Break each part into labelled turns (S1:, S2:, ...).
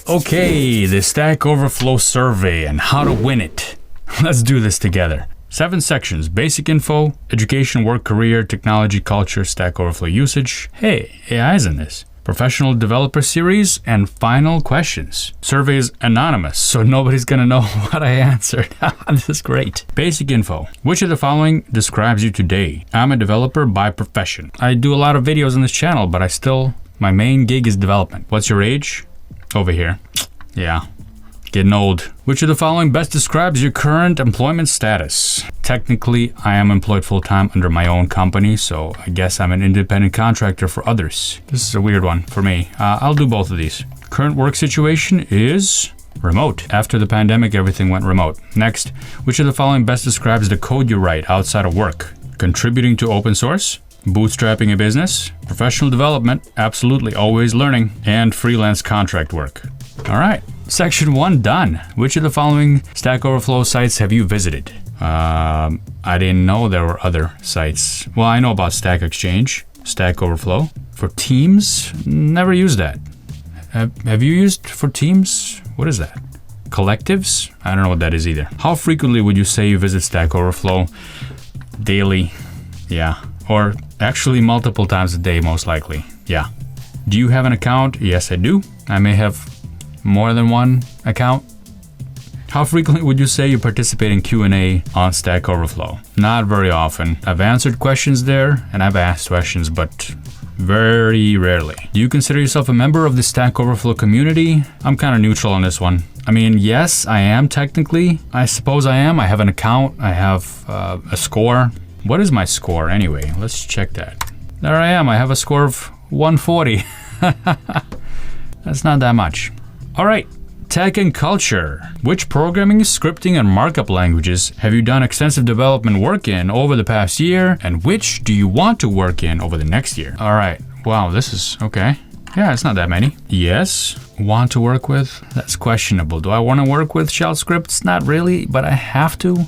S1: Okay, the Stack Overflow survey and how to win it. Let's do this together. 7 sections: basic info, education, work, career, technology, culture, Stack Overflow usage. Hey, AI's in this. Professional developer series, and final questions. Survey is anonymous, so nobody's gonna know what I answered. This is great. Basic info. Which of the following describes you today? I'm a developer by profession. I do a lot of videos on this channel, but my main gig is development. What's your age? Over here. Yeah. Getting old. Which of the following best describes your current employment status? Technically, I am employed full-time under my own company, so I guess I'm an independent contractor for others. This is a weird one for me. I'll do both of these. Current work situation is remote. After the pandemic, everything went remote. Next, which of the following best describes the code you write outside of work? Contributing to open source, bootstrapping a business, professional development, absolutely always learning, and freelance contract work. All right. Section 1 done. Which of the following Stack Overflow sites have you visited? I didn't know there were other sites. Well, I know about Stack Exchange, Stack Overflow. For Teams, never used that. Have you used for Teams? What is that? Collectives? I don't know what that is either. How frequently would you say you visit Stack Overflow? Daily. Yeah. Or actually multiple times a day, most likely. Yeah. Do you have an account? Yes, I do. I may have more than one account. How frequently would you say you participate in Q&A on Stack Overflow? Not very often. I've answered questions there and I've asked questions, but very rarely. Do you consider yourself a member of the Stack Overflow community? I'm kind of neutral on this one. I mean, yes, I am technically. I suppose I am. I have an account. I have a score. What is my score anyway? Let's check that. There I am. I have a score of 140. That's not that much. All right, tech and culture. Which programming, scripting, and markup languages have you done extensive development work in over the past year, and which do you want to work in over the next year? All right, wow, this is okay. Yeah, it's not that many. Yes, want to work with? That's questionable. Do I want to work with shell scripts? Not really, but I have to.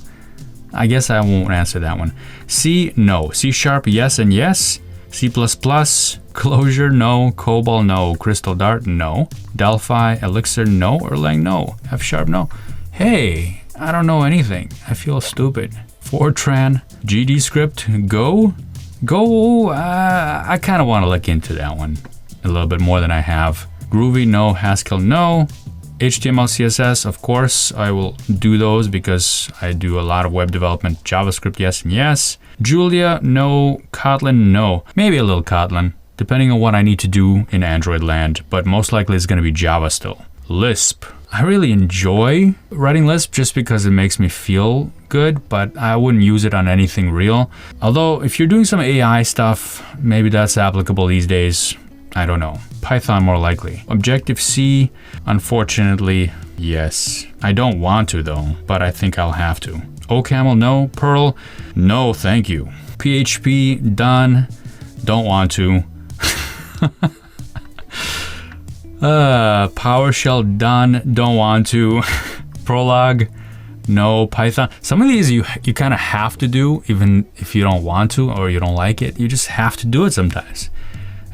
S1: I guess I won't answer that one. C, no. C#, yes and yes. C++, Clojure, no. COBOL, no. Crystal Dart, no. Delphi, Elixir, no. Erlang, no. F#, no. Hey, I don't know anything. I feel stupid. Fortran, GD script, Go. Go, I kind of want to look into that one a little bit more than I have. Groovy, no. Haskell, no. HTML, CSS, of course, I will do those because I do a lot of web development. JavaScript, yes and yes. Julia, no. Kotlin, no. Maybe a little Kotlin, depending on what I need to do in Android land, but most likely it's going to be Java still. Lisp. I really enjoy writing Lisp just because it makes me feel good, but I wouldn't use it on anything real. Although, if you're doing some AI stuff, maybe that's applicable these days. I don't know. Python more likely. Objective-C, unfortunately, yes. I don't want to though, but I think I'll have to. OCaml, no. Perl, no, thank you. PHP, done. Don't want to. PowerShell, done. Don't want to. Prolog, no. Python. Some of these you kind of have to do, even if you don't want to or you don't like it. You just have to do it sometimes.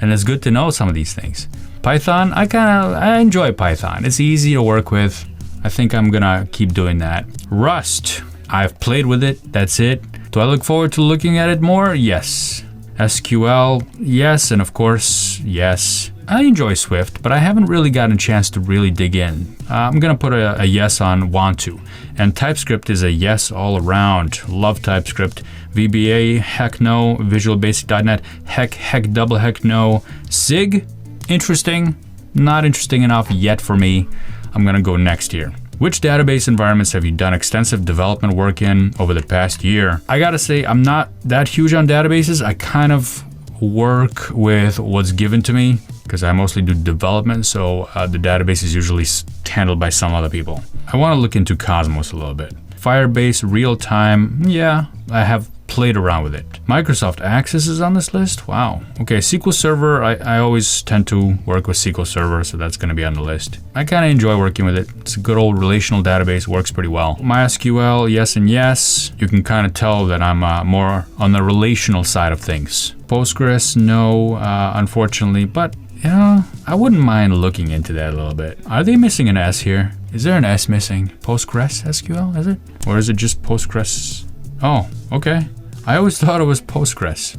S1: And it's good to know some of these things. Python, I enjoy Python. It's easy to work with. I think I'm gonna keep doing that. Rust, I've played with it, that's it. Do I look forward to looking at it more? Yes. SQL, yes, and of course, yes. I enjoy Swift, but I haven't really gotten a chance to really dig in. I'm gonna put a yes on want to. And TypeScript is a yes all around. Love TypeScript. VBA, heck no. Visual Basic.NET, heck, double heck no. SIG, interesting. Not interesting enough yet for me. I'm gonna go next year. Which database environments have you done extensive development work in over the past year? I gotta say, I'm not that huge on databases. I kind of work with what's given to me because I mostly do development, so the database is usually handled by some other people. I want to look into Cosmos a little bit. Firebase, real-time, yeah, I have played around with it. Microsoft Access is on this list. Wow. Okay, SQL Server, I always tend to work with SQL Server, so that's going to be on the list. I kind of enjoy working with it. It's a good old relational database, works pretty well. MySQL, yes and yes. You can kind of tell that I'm more on the relational side of things. Postgres, no, unfortunately, but I wouldn't mind looking into that a little bit. Are they missing an S here? Is there an S missing? Postgres SQL, is it? Or is it just Postgres? Oh, okay. I always thought it was Postgres.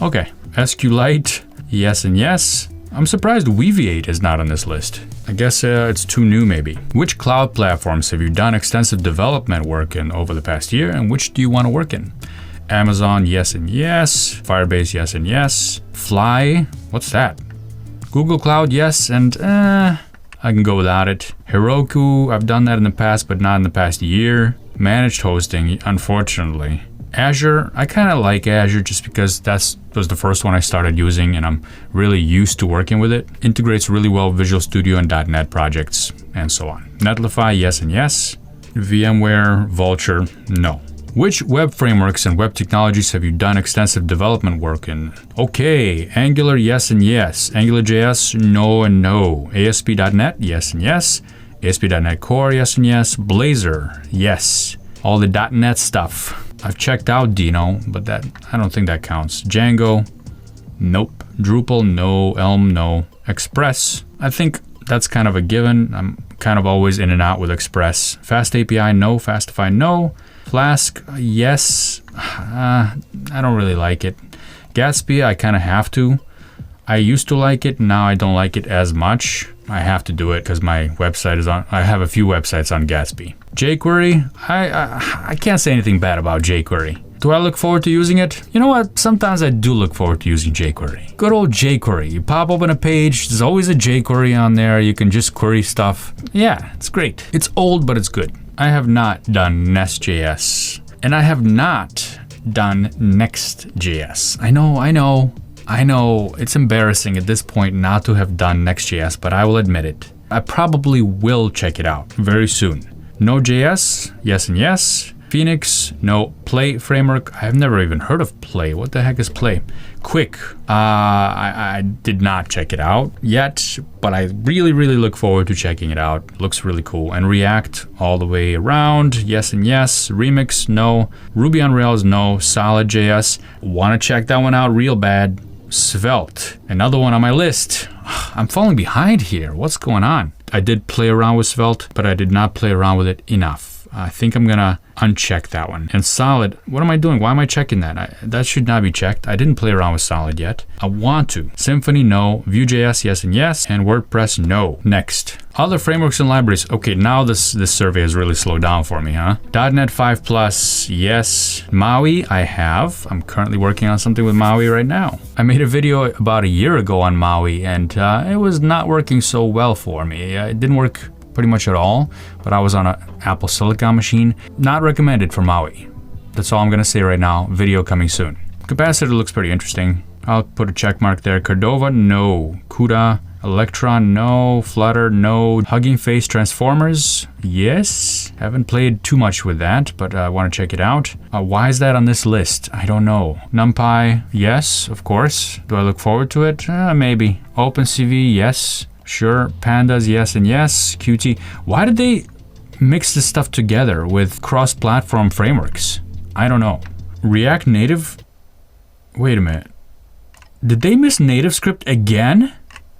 S1: Okay, SQLite, yes and yes. I'm surprised Weaviate is not on this list. I guess it's too new maybe. Which cloud platforms have you done extensive development work in over the past year, and which do you want to work in? Amazon, yes and yes. Firebase, yes and yes. Fly, what's that? Google Cloud, yes, and I can go without it. Heroku, I've done that in the past, but not in the past year. Managed hosting, unfortunately. Azure, I kind of like Azure just because that was the first one I started using and I'm really used to working with it. Integrates really well with Visual Studio and .NET projects and so on. Netlify, yes and yes. VMware, Vultr, no. Which web frameworks and web technologies have you done extensive development work in? Okay, Angular, yes and yes. AngularJS, no and no. ASP.NET, yes and yes. ASP.NET Core, yes and yes. Blazor, yes. All the .NET stuff. I've checked out Dino, but I don't think that counts. Django, nope. Drupal, no. Elm, no. Express, I think that's kind of a given. I'm kind of always in and out with Express. Fast API, no. Fastify, no. Flask, yes. I don't really like it. Gatsby, I kind of have to. I used to like it, now I don't like it as much. I have to do it because my website is on. I have a few websites on Gatsby. jQuery, I can't say anything bad about jQuery. Do I look forward to using it? You know what? Sometimes I do look forward to using jQuery. Good old jQuery. You pop open a page, there's always a jQuery on there. You can just query stuff. Yeah, it's great. It's old, but it's good. I have not done Nest.js, and I have not done Next.js. I know, it's embarrassing at this point not to have done Next.js, but I will admit it. I probably will check it out very soon. Node.js, yes and yes. Phoenix, no. Play framework, I've never even heard of Play. What the heck is Play? Quick, I did not check it out yet, but I really look forward to checking it out. Looks really cool. And React all the way around, yes and yes. Remix, no. Ruby on Rails, no. Solid.js, want to check that one out real bad. Svelte, another one on my list. I'm falling behind here. What's going on? I did play around with Svelte, but I did not play around with it enough. I think I'm gonna uncheck that one. And Solid, what am I doing? Why am I checking that? That should not be checked. I didn't play around with Solid yet. I want to. Symfony, no. Vue.js, yes and yes. And WordPress, no. Next. Other frameworks and libraries. Okay, now this survey has really slowed down for me, huh? .NET 5 Plus, yes. Maui, I have. I'm currently working on something with Maui right now. I made a video about a year ago on Maui, and it was not working so well for me. It didn't work pretty much at all, but I was on an Apple Silicon machine. Not recommended for Maui. That's all I'm gonna say right now. Video coming soon. Capacitor looks pretty interesting. I'll put a check mark there. Cordova, no. CUDA, Electron, no. Flutter, no. Hugging Face Transformers, yes. Haven't played too much with that, but I want to check it out. Why is that on this list? I don't know. NumPy, yes, of course. Do I look forward to it? Maybe. OpenCV, yes. Sure. Pandas, yes and yes. Qt. Why did they mix this stuff together with cross-platform frameworks? I don't know. React Native? Wait a minute. Did they miss NativeScript again?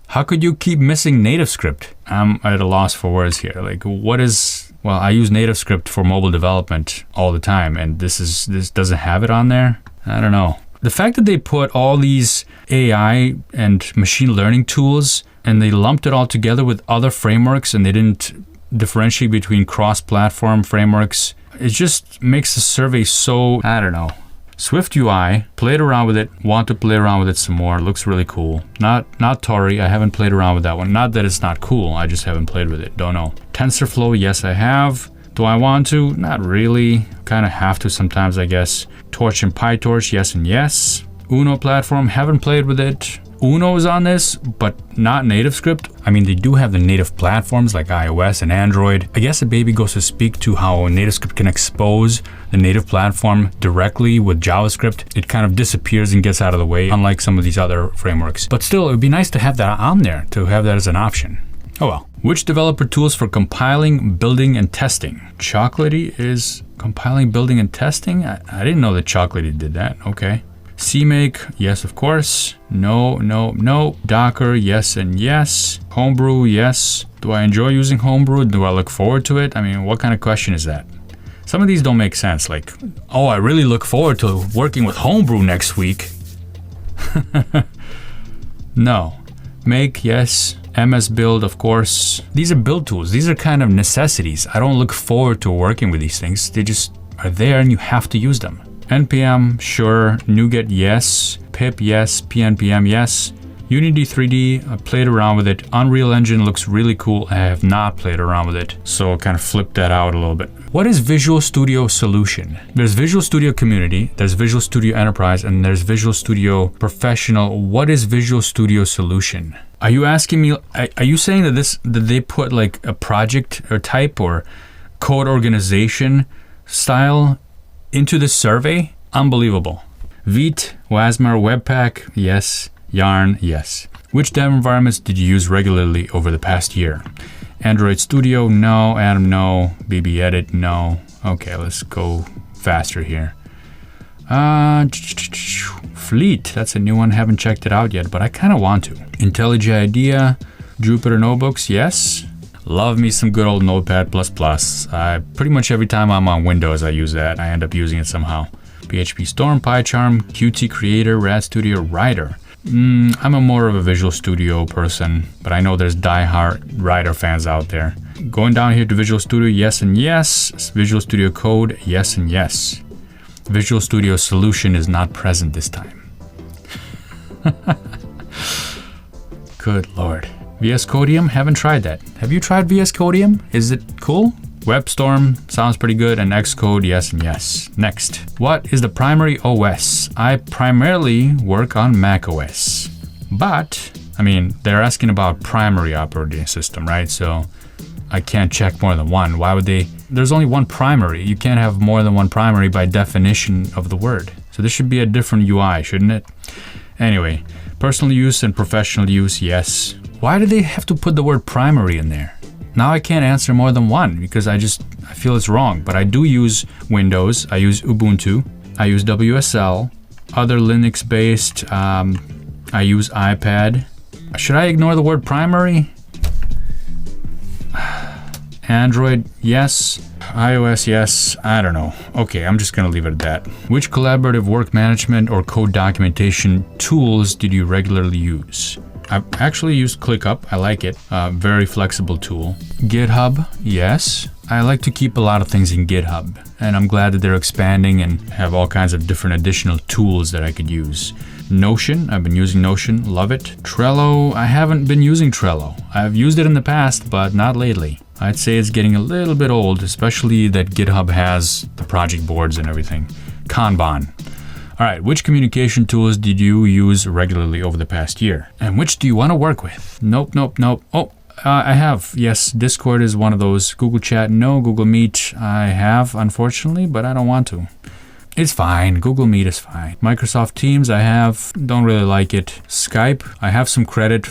S1: How could you keep missing NativeScript? I'm at a loss for words here. Like, what is... Well, I use NativeScript for mobile development all the time, and this doesn't have it on there? I don't know. The fact that they put all these AI and machine learning tools and they lumped it all together with other frameworks and they didn't differentiate between cross-platform frameworks, it just makes the survey so, I don't know. Swift UI, played around with it, want to play around with it some more, looks really cool. Not Tori, I haven't played around with that one. Not that it's not cool, I just haven't played with it, don't know. TensorFlow, yes I have. Do I want to? Not really, kind of have to sometimes I guess. Torch and PyTorch, yes and yes. Uno platform, haven't played with it. Uno is on this, but not NativeScript. I mean, they do have the native platforms like iOS and Android. I guess the baby goes to speak to how NativeScript can expose the native platform directly with JavaScript. It kind of disappears and gets out of the way, unlike some of these other frameworks. But still, it would be nice to have that on there, to have that as an option. Oh well. Which developer tools for compiling, building, and testing? Chocolatey is compiling, building, and testing? I didn't know that Chocolatey did that. Okay. CMake, yes, of course. No, no, no. Docker, yes and yes. Homebrew, yes. Do I enjoy using Homebrew? Do I look forward to it? I mean, what kind of question is that? Some of these don't make sense. Like, oh, I really look forward to working with Homebrew next week. No. Make, yes. MS Build, of course. These are build tools. These are kind of necessities. I don't look forward to working with these things. They just are there and you have to use them. NPM, sure. NuGet, yes. Pip, yes. PNPM, yes. Unity 3D, I played around with it. Unreal Engine looks really cool. I have not played around with it, so kind of flipped that out a little bit. What is Visual Studio Solution? There's Visual Studio Community, there's Visual Studio Enterprise, and there's Visual Studio Professional. What is Visual Studio Solution? Are you asking me, are you saying that they put like a project or type or code organization style into this survey? Unbelievable. Vite, Wasmer, Webpack, yes. Yarn, yes. Which dev environments did you use regularly over the past year? Android Studio, no. Atom, no. BB Edit, no. Okay, let's go faster here. Fleet, that's a new one. Haven't checked it out yet, but I kind of want to. IntelliJ IDEA, Jupyter Notebooks, yes. Love me some good old Notepad++. Pretty much every time I'm on Windows, I use that. I end up using it somehow. PHP Storm, PyCharm, Qt Creator, Rad Studio, Writer. I'm a more of a Visual Studio person, but I know there's die-hard Writer fans out there. Going down here to Visual Studio, yes and yes. Visual Studio Code, yes and yes. Visual Studio Solution is not present this time. Good Lord. VS Codium, haven't tried that. Have you tried VS Codium? Is it cool? WebStorm sounds pretty good, and Xcode, yes and yes. Next, what is the primary OS? I primarily work on Mac OS, but I mean, they're asking about primary operating system, right? So I can't check more than one. Why would they? There's only one primary. You can't have more than one primary by definition of the word. So this should be a different UI, shouldn't it? Anyway, personal use and professional use, yes. Why do they have to put the word primary in there? Now I can't answer more than one because I feel it's wrong, but I do use Windows, I use Ubuntu, I use WSL, other Linux-based, I use iPad. Should I ignore the word primary? Android, yes. iOS, yes. I don't know. Okay, I'm just gonna leave it at that. Which collaborative work management or code documentation tools did you regularly use? I've actually used ClickUp. I like it. Very flexible tool. GitHub, yes. I like to keep a lot of things in GitHub, and I'm glad that they're expanding and have all kinds of different additional tools that I could use. Notion, I've been using Notion, love it. Trello, I haven't been using Trello. I've used it in the past, but not lately. I'd say it's getting a little bit old, especially that GitHub has the project boards and everything. Kanban. All right, which communication tools did you use regularly over the past year? And which do you want to work with? Nope, nope, nope. Oh, I have. Yes, Discord is one of those. Google Chat, no. Google Meet, I have, unfortunately, but I don't want to. It's fine. Google Meet is fine. Microsoft Teams, I have. Don't really like it. Skype, I have some credit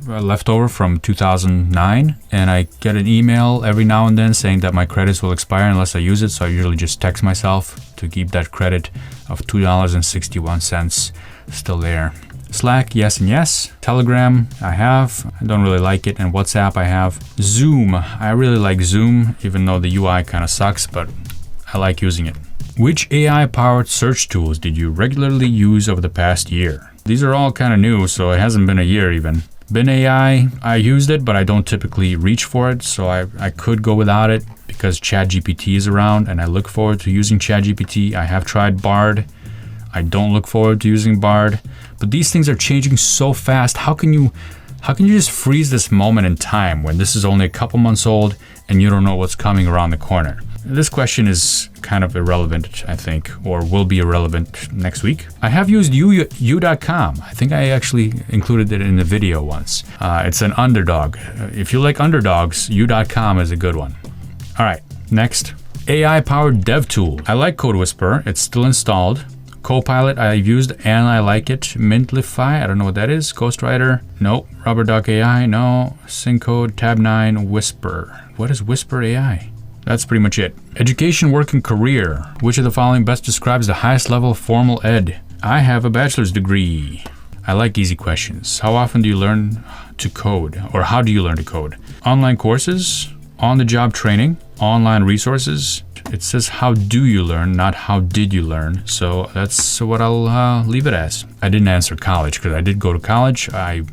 S1: left over from 2009, and I get an email every now and then saying that my credits will expire unless I use it, so I usually just text myself to keep that credit of $2.61 still there. Slack, yes and yes. Telegram, I have. I don't really like it. And WhatsApp, I have. Zoom, I really like Zoom, even though the UI kind of sucks, but I like using it. Which AI-powered search tools did you regularly use over the past year? These are all kind of new, so it hasn't been a year even. Bin AI, I used it, but I don't typically reach for it, so I could go without it because ChatGPT is around, and I look forward to using ChatGPT. I have tried Bard. I don't look forward to using Bard, but these things are changing so fast. How can you just freeze this moment in time when this is only a couple months old and you don't know what's coming around the corner? This question is kind of irrelevant, I think, or will be irrelevant next week. I have used U.com. I think I actually included it in the video once. It's an underdog. If you like underdogs, U.com is a good one. All right, next. AI-powered dev tool. I like Code Whisperer. It's still installed. Copilot, I've used and I like it. Mintlify, I don't know what that is. Ghostwriter, no. Rubberduck AI, no. Syncode, Tab9, Whisper. What is Whisper AI? That's pretty much it. Education, work, and career. Which of the following best describes the highest level of formal ed? I have a bachelor's degree. I like easy questions. How often do you learn to code? Or how do you learn to code? Online courses, on-the-job training, online resources. It says how do you learn, not how did you learn. So that's what I'll leave it as. I didn't answer college because I did go to college. I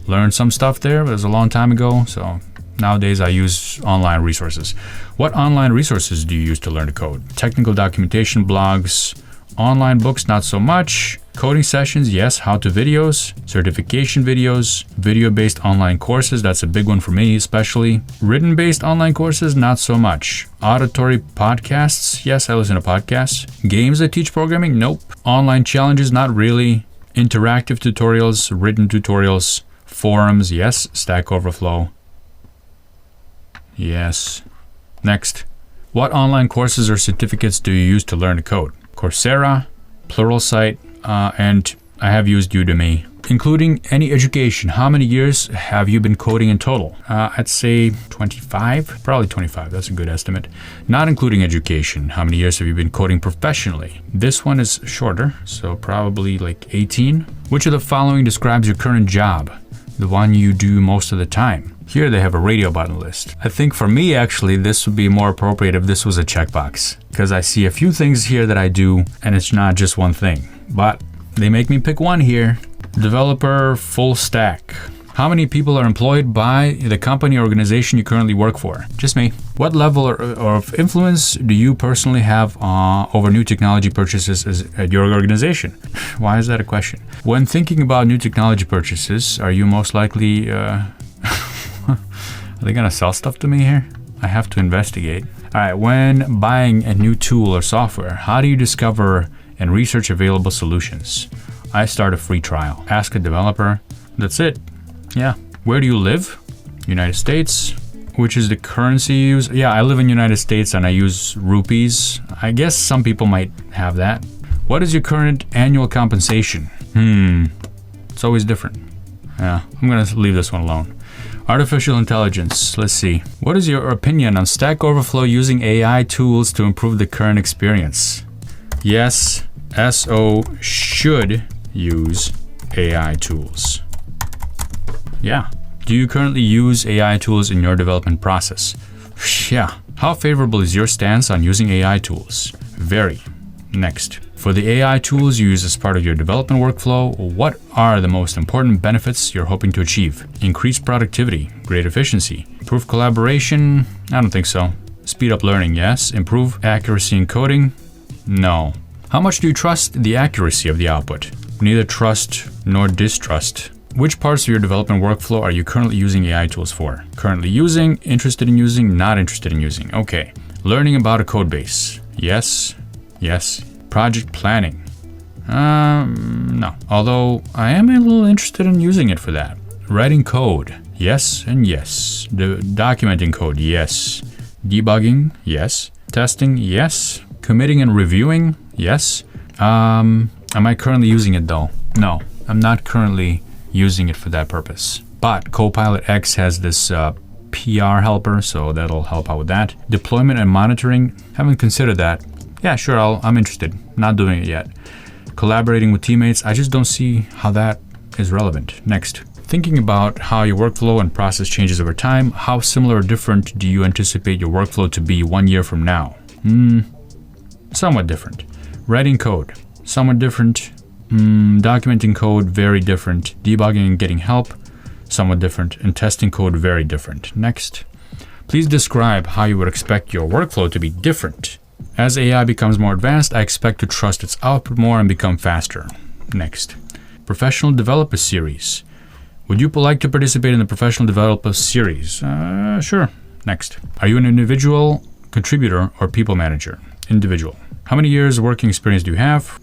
S1: learned some stuff there, but it was a long time ago. So nowadays I use online resources. What online resources do you use to learn to code? Technical documentation, blogs, online books, not so much. Coding sessions, yes. How-to videos, certification videos, video-based online courses. That's a big one for me, especially. Written-based online courses, not so much. Auditory podcasts, yes, I listen to podcasts. Games that teach programming, nope. Online challenges, not really. Interactive tutorials, written tutorials, forums, yes. Stack Overflow, yes. Next. What online courses or certificates do you use to learn to code? Coursera, Pluralsight, and I have used Udemy. Including any education, how many years have you been coding in total? I'd say 25, probably 25, that's a good estimate. Not including education, how many years have you been coding professionally? This one is shorter, so probably like 18. Which of the following describes your current job? The one you do most of the time. Here they have a radio button list. I think for me, actually, this would be more appropriate if this was a checkbox, because I see a few things here that I do, and it's not just one thing. But they make me pick one here. Developer full stack. How many people are employed by the company or organization you currently work for? Just me. What level of influence do you personally have over new technology purchases at your organization? Why is that a question? When thinking about new technology purchases, are you most likely... Are they gonna sell stuff to me here? I have to investigate. All right, when buying a new tool or software, how do you discover and research available solutions? I start a free trial. Ask a developer. That's it. Yeah. Where do you live? United States. Which is the currency you use? Yeah, I live in United States and I use rupees. I guess some people might have that. What is your current annual compensation? It's always different. Yeah, I'm gonna leave this one alone. Artificial intelligence. Let's see. What is your opinion on Stack Overflow using AI tools to improve the current experience? Yes, SO should use AI tools. Yeah. Do you currently use AI tools in your development process? Yeah. How favorable is your stance on using AI tools? Very. Next. For the AI tools you use as part of your development workflow, what are the most important benefits you're hoping to achieve? Increase productivity, great efficiency, improve collaboration? I don't think so. Speed up learning, yes. Improve accuracy in coding? No. How much do you trust the accuracy of the output? Neither trust nor distrust. Which parts of your development workflow are you currently using AI tools for? Currently using, interested in using, not interested in using. Okay. Learning about a code base. Yes. Yes. Project planning. No. Although I am a little interested in using it for that. Writing code. Yes and yes. Documenting code. Yes. Debugging. Yes. Testing. Yes. Committing and reviewing. Yes. Am I currently using it though? No. I'm not currently using it for that purpose. But Copilot X has this PR helper, so that'll help out with that. Deployment and monitoring. Haven't considered that. Yeah, sure, I'm interested. Not doing it yet. Collaborating with teammates, I just don't see how that is relevant. Next. Thinking about how your workflow and process changes over time, how similar or different do you anticipate your workflow to be 1 year from now? Somewhat different. Writing code, somewhat different. Documenting code, very different. Debugging and getting help, somewhat different. And testing code, very different. Next. Please describe how you would expect your workflow to be different. As AI becomes more advanced, I expect to trust its output more and become faster. Next. Professional Developer Series. Would you like to participate in the Professional Developer Series? Sure. Next. Are you an individual contributor or people manager? Individual. How many years working experience do you have?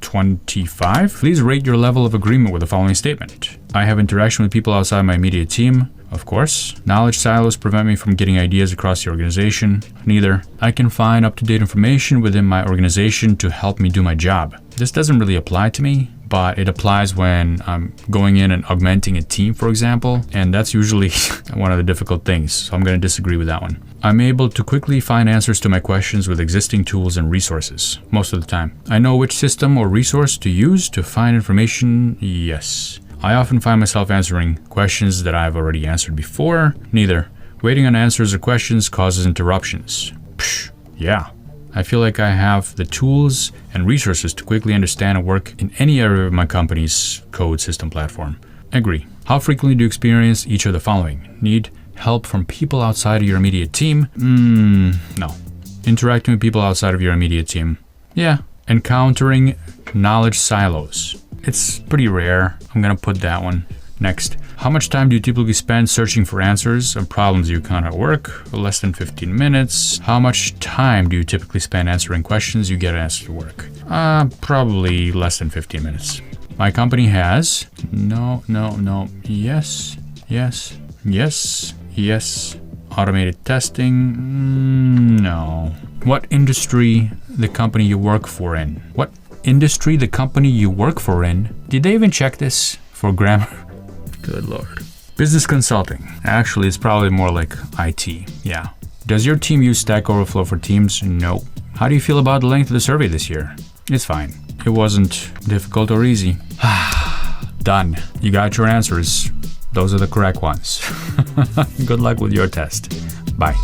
S1: 25. Please rate your level of agreement with the following statement. I have interaction with people outside my immediate team. Of course. Knowledge silos prevent me from getting ideas across the organization. Neither. I can find up-to-date information within my organization to help me do my job. This doesn't really apply to me, but it applies when I'm going in and augmenting a team, for example, and that's usually one of the difficult things, so I'm going to disagree with that one. I'm able to quickly find answers to my questions with existing tools and resources, most of the time. I know which system or resource to use to find information, yes. I often find myself answering questions that I've already answered before, neither. Waiting on answers or questions causes interruptions. Psh, yeah. I feel like I have the tools and resources to quickly understand and work in any area of my company's code system platform. Agree. How frequently do you experience each of the following? Need help from people outside of your immediate team? No. Interacting with people outside of your immediate team? Yeah. Encountering knowledge silos? It's pretty rare. I'm gonna put that one. Next, how much time do you typically spend searching for answers on problems you encounter at work? Less than 15 minutes. How much time do you typically spend answering questions you get asked at work? Probably less than 15 minutes. My company has yes. Automated testing, no. What industry the company you work for in? What industry the company you work for in? Did they even check this for grammar? Good Lord. Business consulting. Actually, it's probably more like IT. Yeah. Does your team use Stack Overflow for Teams? No. How do you feel about the length of the survey this year? It's fine. It wasn't difficult or easy. Done. You got your answers. Those are the correct ones. Good luck with your test. Bye.